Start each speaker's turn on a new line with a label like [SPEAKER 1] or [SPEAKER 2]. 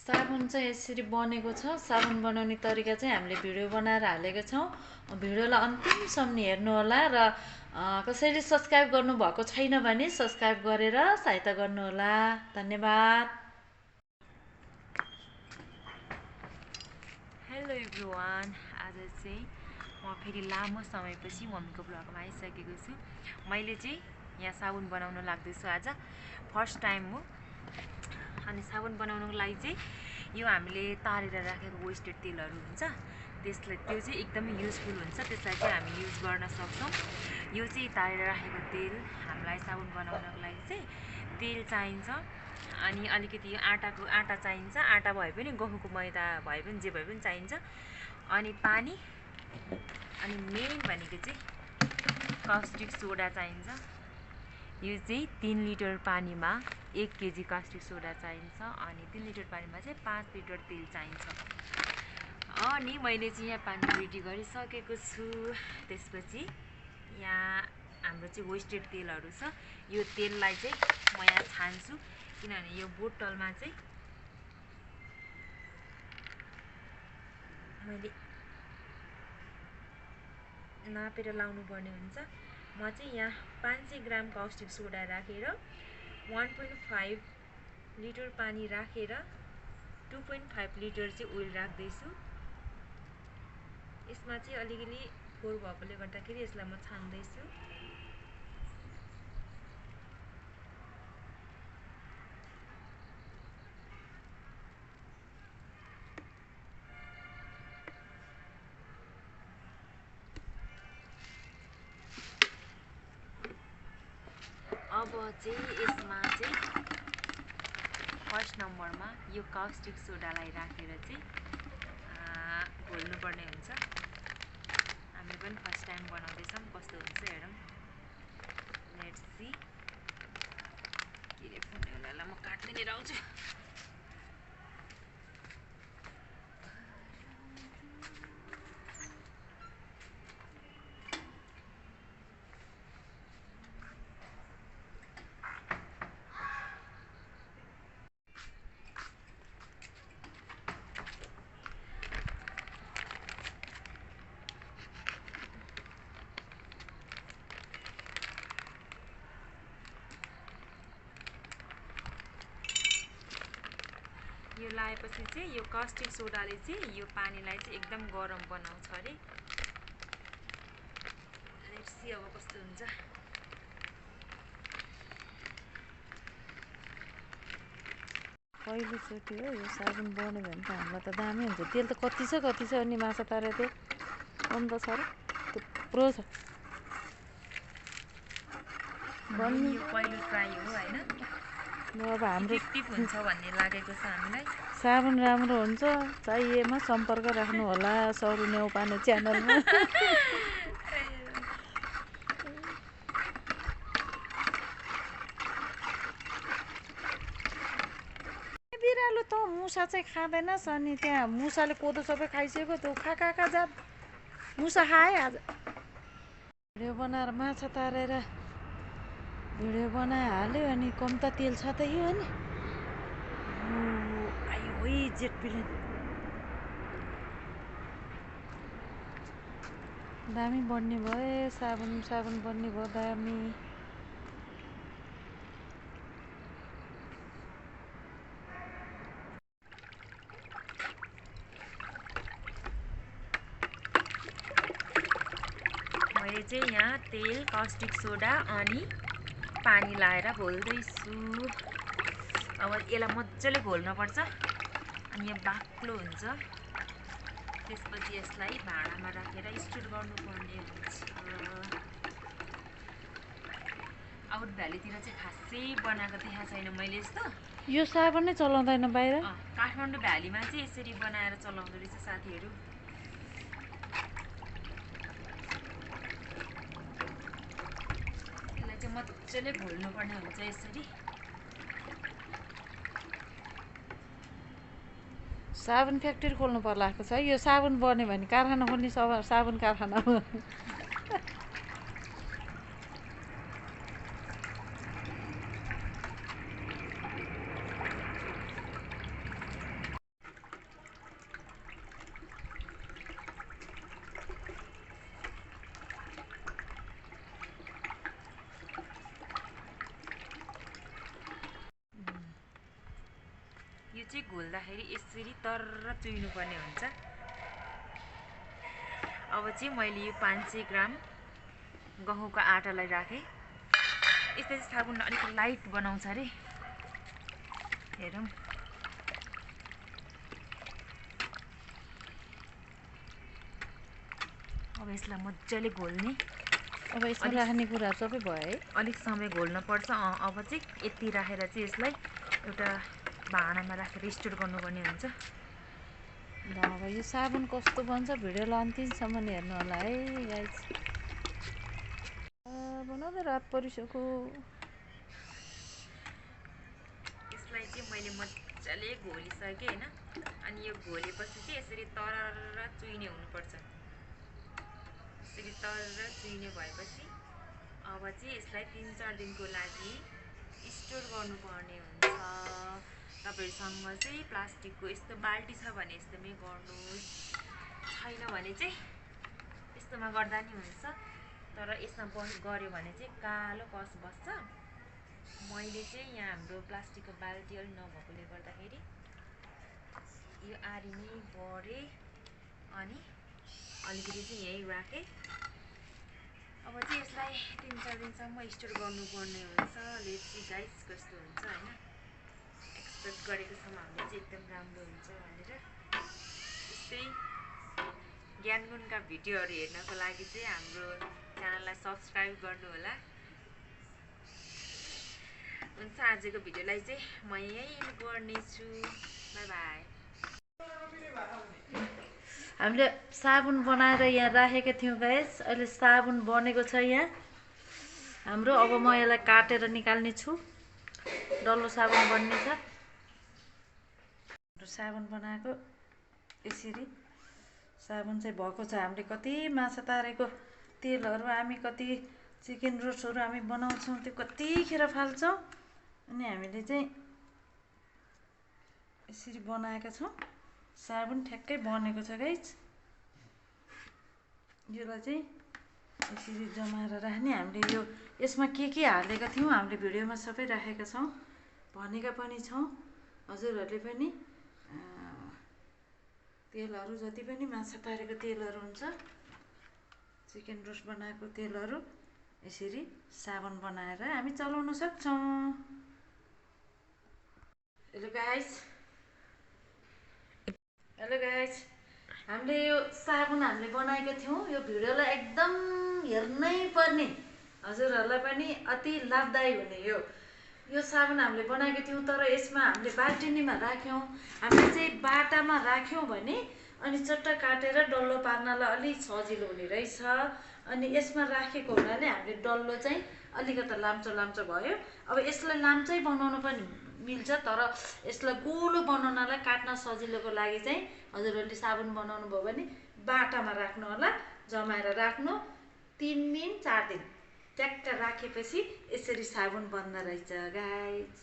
[SPEAKER 1] साबुन चाहिँ यसरी बनेको छ। साबुन बनाउने तरिका चाहिँ हामीले भिडियो बनाएर हालेको छौँ। भिडियोलाई अन्तिमसम्म हेर्नुहोला र कसैले सब्सक्राइब गर्नुभएको छैन भने सब्सक्राइब गरेर सहायता गर्नुहोला। धन्यवाद।
[SPEAKER 2] हेलो एभ्रिवान, आज चाहिँ म फेरि लामो समयपछि मम्मीको ब्लगमा आइसकेको छु। मैले चाहिँ यहाँ साबुन बनाउन लाग्दैछु। आज फर्स्ट टाइम हो। अनि साबुन बनाउनको लागि चाहिँ यो हामीले तारेर राखेको वेस्टेड तेलहरू हुन्छ, त्यो चाहिँ एकदमै युजफुल हुन्छ। त्यसलाई चाहिँ हामी युज गर्न सक्छौँ। यो चाहिँ तारेर राखेको तेल हामीलाई साबुन बनाउनको लागि चाहिँ तेल चाहिन्छ। अनि अलिकति यो आटा चाहिन्छ। आटा भए पनि गहुँको मैदा भए पनि जे भए पनि चाहिन्छ। अनि पानी, अनि मेन भनेको चाहिँ कास्टिक सोडा चाहिन्छ। यो चाहिँ 3 लिटर पानीमा 1 केजी कास्टिक सोडा चाहिन्छ। अनि 3 लिटर पानीमा चाहिँ 5 लिटर तेल चाहिन्छ। अनि मैले चाहिँ यहाँ पानी रेडी गरिसकेको छु। त्यसपछि यहाँ हाम्रो चाहिँ वेस्टेड तेलहरू छ। यो तेललाई चाहिँ म यहाँ छान्छु, किनभने यो बोतलमा चाहिँ मैले नापेर लाउनु पर्ने हुन्छ। म चाहिँ यहाँ 500 ग्राम कास्टिक सोडा राखेर 1.5 लिटर पानी राखेर 2.5 लिटर चाहिँ ओइल राख्दैछु। यसमा चाहिँ अलिकति फोहोर भएकोले गर्दाखेरि यसलाई म छान्दैछु। अब चाहिँ यसमा चाहिँ फर्स्ट नम्बरमा यो कास्टिक सोडालाई राखेर चाहिँ घोल्नुपर्ने हुन्छ। हामी पनि फर्स्ट टाइम बनाउँदैछौँ, कस्तो हुन्छ हेरौँ। Let's see. के रे फोन होला, म काट्दै लिएर आउँछु। यो लाएपछि चाहिँ यो कास्टिक सोडाले चाहिँ यो पानीलाई चाहिँ एकदम गरम बनाउँछ अरे। लेट्स सी अब कस्तो हुन्छ।
[SPEAKER 1] पहिलोचोटि हो यो साबुन बन्यो भने त हामीलाई त दामी हुन्छ। तेल त कति छ अनि माछा तारे त्यो अन्त छ र थुप्रो छ।
[SPEAKER 2] बन्ने यो पहिलो ट्राई हो हैन।
[SPEAKER 1] अब हाम्रो
[SPEAKER 2] इफेक्टिभ हुन्छ भन्ने लागेको छ हामीलाई।
[SPEAKER 1] साबुन राम्रो हुन्छ, चाहिएमा सम्पर्क राख्नु होला सौरु नेउपाने च्यानलमा। बिरालो त मुसा चाहिँ खाँदैनस्। अनि त्यहाँ मुसाले कोदो सबै खाइसक्यो। त्यो खा जा मुसा खाए आज। भिडियो बनाएर माछा तारेर भिडियो बनाइहाल्यो। अनि कम त तेल छ त यो। अनि आयो है जेट प्लेन। दामी बन्ने भयो। साबुन बन्ने भयो दामी।
[SPEAKER 2] मैले चाहिँ यहाँ तेल, कास्टिक सोडा अनि पानी लाएर घोल्दैछु। अब यसलाई मजाले घोल्नुपर्छ। अनि यो बाक्लो हुन्छ। त्यसपछि यसलाई भाँडामा राखेर स्टिर गर्नुपर्ने हुन्छ। आउट भ्यालीतिर चाहिँ खासै बनाएको देखाएको छैन मैले यस्तो।
[SPEAKER 1] यो साबुन नै चलाउँदैन बाहिर।
[SPEAKER 2] काठमाडौँ भ्यालीमा चाहिँ यसरी बनाएर चलाउँदो रहेछ साथीहरू। यसलाई चाहिँ मजाले घोल्नुपर्ने हुन्छ यसरी।
[SPEAKER 1] साबुन फ्याक्ट्री खोल्नु पर्ला जस्तो छ। यो साबुन बन्यो भने कारखाना खोल्ने साबुन कारखाना।
[SPEAKER 2] यो चाहिँ घोल्दाखेरि यसरी तरर चुइनुपर्ने हुन्छ। अब चाहिँ मैले यो 500 ग्राम गहुँको आटालाई राखेँ। यस्तो चाहिँ साबुन अलिक लाइट बनाउँछ अरे, हेरौँ। अब यसलाई मजाले घोल्ने।
[SPEAKER 1] अब यसमा राख्ने कुराहरू सबै भयो है।
[SPEAKER 2] अलिक समय घोल्न पर्छ। अब चाहिँ यति राखेर चाहिँ यसलाई एउटा भाँडामा राखेर स्टोर गर्नुपर्ने हुन्छ।
[SPEAKER 1] ल अब यो साबुन कस्तो बन्छ भिडियोलाई अन्तिमसम्म हेर्नु होला है गाइस। बनाउँदै रात परिसक्यो।
[SPEAKER 2] यसलाई चाहिँ मैले मजाले घोलिसकेँ होइन। अनि यो घोलेपछि चाहिँ यसरी तरर चुइने हुनुपर्छ। यसरी तरर चुइने भएपछि अब चाहिँ यसलाई 3-4 दिनको लागि स्टोर गर्नुपर्ने हुन्छ। तपाईँहरूसँग चाहिँ प्लास्टिकको यस्तो बाल्टी छ भने यस्तोमै गर्नुहोस्, छैन भने चाहिँ यस्तोमा गर्दा नि हुन्छ। तर यसमा गऱ्यो भने चाहिँ कालो कस बस्छ। मैले चाहिँ यहाँ हाम्रो प्लास्टिकको बाल्टी अलिक नभएकोले गर्दाखेरि यो आरिमै गरेँ अनि अलिकति चाहिँ यहीँ राखेँ। अब चाहिँ यसलाई 3-4 दिनसम्म स्टोर गर्नुपर्ने हुन्छ। लेट्स सी गाइस कस्तो हुन्छ होइन। एक्सपेक्ट गरेको छौँ हामीले चाहिँ एकदम राम्रो हुन्छ भनेर। यस्तै ज्ञानगुणका भिडियोहरू हेर्नको लागि चाहिँ हाम्रो च्यानललाई सब्सक्राइब गर्नु होला। हुन्छ, आजको भिडियोलाई चाहिँ म यहीँ गर्नेछु। By by.
[SPEAKER 1] हामीले साबुन बनाएर यहाँ राखेका थियौँ गाइस। अहिले साबुन बनेको छ यहाँ हाम्रो। अब म यसलाई काटेर निकाल्ने छु। डल्लो साबुन बन्ने छ। साबुन बनाएको यसरी साबुन चाहिँ भएको छ। हामीले कति माछा तारेको तेलहरू, हामी कति चिकन रोस्टहरू हामी बनाउँछौँ, त्यो कतिखेर फाल्छौँ। अनि हामीले चाहिँ यसरी बनाएका छौँ। साबुन ठ्याक्कै बनेको छ गाइस। यसलाई चाहिँ यसरी जमाएर राख्ने। हामीले यो यसमा के हालेका थियौँ हामीले भिडियोमा सबै राखेका छौँ, भनेका पनि छौँ। हजुरहरूले पनि तेलहरू जति पनि माछा तारेको तेलहरू हुन्छ, चिकन रोस्ट बनाएको तेलहरू यसरी साबुन बनाएर हामी चलाउन सक्छौँ। हेलो गाइस, हामीले यो साबुन हामीले बनाएका थियौँ। यो भिडियोलाई एकदम हेर्नै पर्ने, हजुरहरूलाई पनि अति लाभदायी हुने यो साबुन हामीले बनाएका थियौँ। तर यसमा हामीले बाल्टिनीमा राख्यौँ। हामीले चाहिँ बाटामा राख्यौँ भने अनि चट्ट काटेर डल्लो पार्नलाई अलिक सजिलो हुने रहेछ। अनि यसमा राखेको हुनाले हामीले डल्लो चाहिँ अलिकति लाम्चो भयो। अब यसलाई लाम्चै बनाउनु पनि मिल्छ, तर यसलाई गोलो बनाउनलाई काट्न सजिलोको लागि चाहिँ हजुरहरूले साबुन बनाउनु भयो भने बाटामा राख्नु होला, जमाएर राख्नु। 3 दिन 4 दिन ट्याक्क राखेपछि यसरी साबुन बन्द रहेछ गाइस।